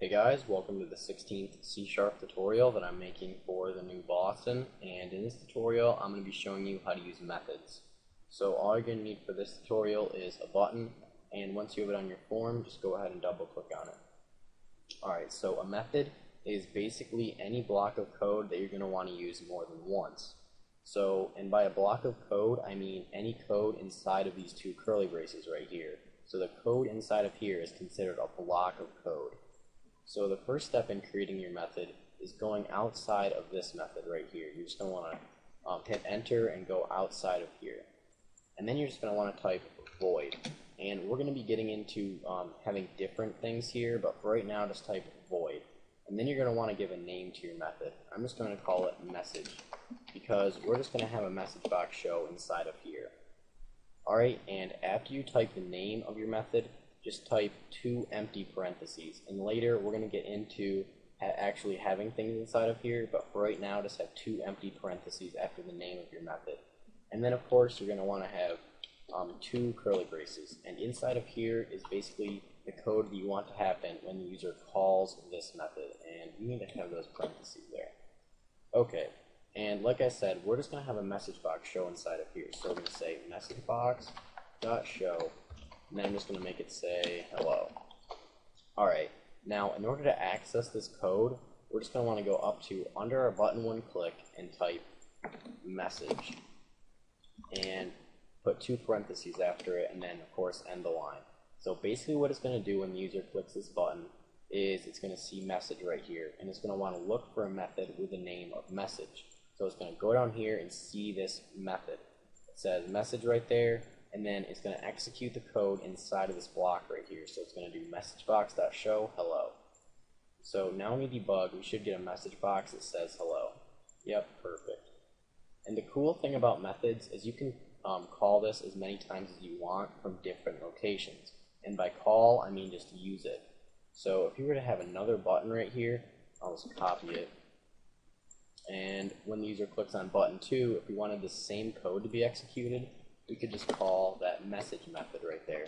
Hey guys, welcome to the 16th C# tutorial that I'm making for the new Boston, and in this tutorial I'm going to be showing you how to use methods. So all you're going to need for this tutorial is a button, and once you have it on your form, just go ahead and double click on it. Alright, so a method is basically any block of code that you're going to want to use more than once. So, and by a block of code, I mean any code inside of these two curly braces right here. So the code inside of here is considered a block of code. So the first step in creating your method is going outside of this method right here. You're just going to want to hit enter and go outside of here. And then you're just going to want to type void. And we're going to be getting into having different things here, but for right now just type void. And then you're going to want to give a name to your method. I'm just going to call it message, because we're just going to have a message box show inside of here. Alright, and after you type the name of your method, just type 2 empty parentheses, and later we're going to get into actually having things inside of here, but for right now just have 2 empty parentheses after the name of your method. And then of course you're going to want to have 2 curly braces, and inside of here is basically the code that you want to happen when the user calls this method, and you need to have those parentheses there. Okay, and like I said, we're just going to have a message box show inside of here, so we're going to say message box dot show. And then I'm just going to make it say hello. Alright, now in order to access this code, we're just going to want to go up to under our button one click and type message. And put 2 parentheses after it, and then of course end the line. So basically what it's going to do when the user clicks this button is it's going to see message right here, and it's going to want to look for a method with the name of message. So it's going to go down here and see this method. It says message right there, and then it's going to execute the code inside of this block right here. So it's going to do messagebox.show hello. So now when we debug, we should get a message box that says hello. Yep, perfect. And the cool thing about methods is you can call this as many times as you want from different locations. And by call, I mean just use it. So if you were to have another button right here, I'll just copy it. And when the user clicks on button 2, if we wanted the same code to be executed, we could just call that message method right there.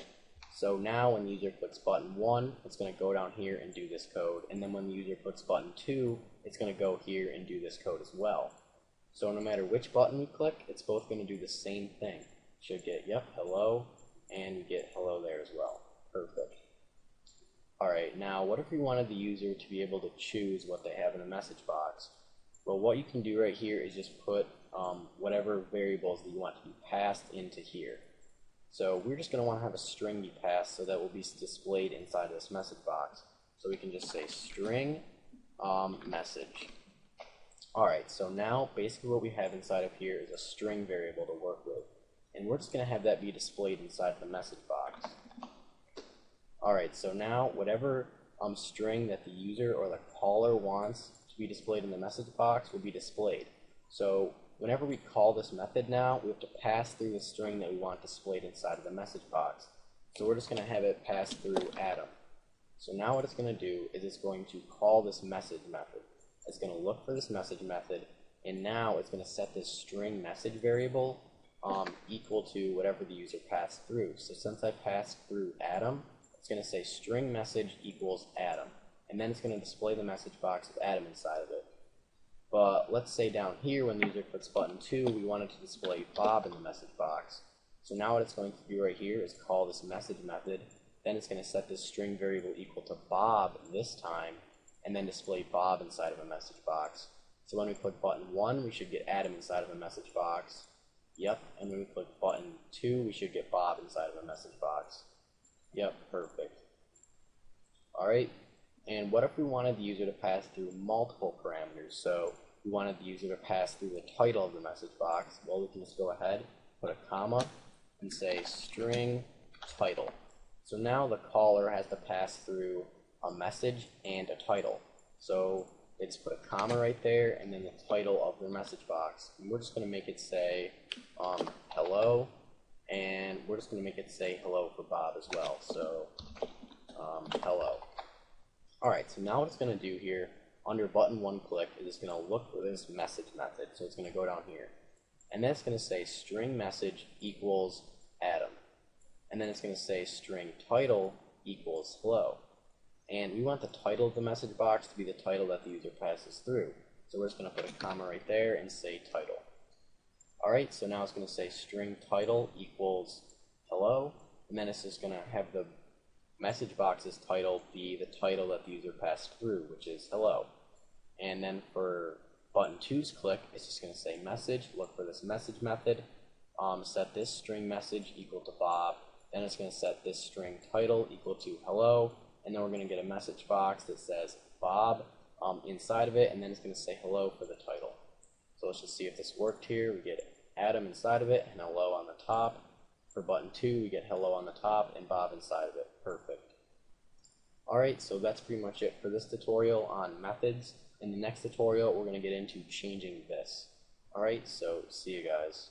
So now when the user clicks button 1, it's going to go down here and do this code. And then when the user clicks button 2, it's going to go here and do this code as well. So no matter which button we click, it's both going to do the same thing. Should get, yep, hello, and we get hello there as well. Perfect. Alright, now what if we wanted the user to be able to choose what they have in the message box? Well, what you can do right here is just put whatever variables that you want to be passed into here. So we're just going to want to have a string be passed, so that will be displayed inside of this message box. So we can just say string message. Alright, so now basically what we have inside of here is a string variable to work with. And we're just going to have that be displayed inside the message box. Alright, so now whatever string that the user or the caller wants to be displayed in the message box will be displayed. So whenever we call this method now, we have to pass through the string that we want displayed inside of the message box. So we're just going to have it pass through Adam. So now what it's going to do is it's going to call this message method. It's going to look for this message method, and now it's going to set this string message variable equal to whatever the user passed through. So since I passed through Adam, it's going to say string message equals Adam, and then it's going to display the message box with Adam inside of it. But let's say down here when the user clicks button 2, we wanted to display Bob in the message box. So now what it's going to do right here is call this message method, then it's going to set this string variable equal to Bob this time, and then display Bob inside of a message box. So when we click button 1, we should get Adam inside of a message box. Yep, and when we click button 2, we should get Bob inside of a message box. Yep, perfect. Alright, and what if we wanted the user to pass through multiple parameters? So we wanted the user to pass through the title of the message box. Well, we can just go ahead, put a comma, and say string title. So now the caller has to pass through a message and a title. So they just put a comma right there and then the title of their message box. And we're just going to make it say hello, and we're just going to make it say hello for Bob as well. So hello. Alright, so now what it's going to do here under button 1 click is it's going to look for this message method. So it's going to go down here, and then it's going to say string message equals Adam, and then it's going to say string title equals hello. and we want the title of the message box to be the title that the user passes through. So we're just going to put a comma right there and say title. Alright, so now it's going to say string title equals hello, and then it's just going to have the message box's title be the title that the user passed through, which is hello. And then for button 2's click, it's just going to say message, look for this message method, set this string message equal to Bob, then it's going to set this string title equal to hello, and then we're going to get a message box that says Bob inside of it, and then it's going to say hello for the title. So let's just see if this worked here. We get Adam inside of it and hello on the top. For button 2, we get hello on the top and Bob inside of it. Perfect. Alright, so that's pretty much it for this tutorial on methods. In the next tutorial, we're going to get into changing this. Alright, so see you guys.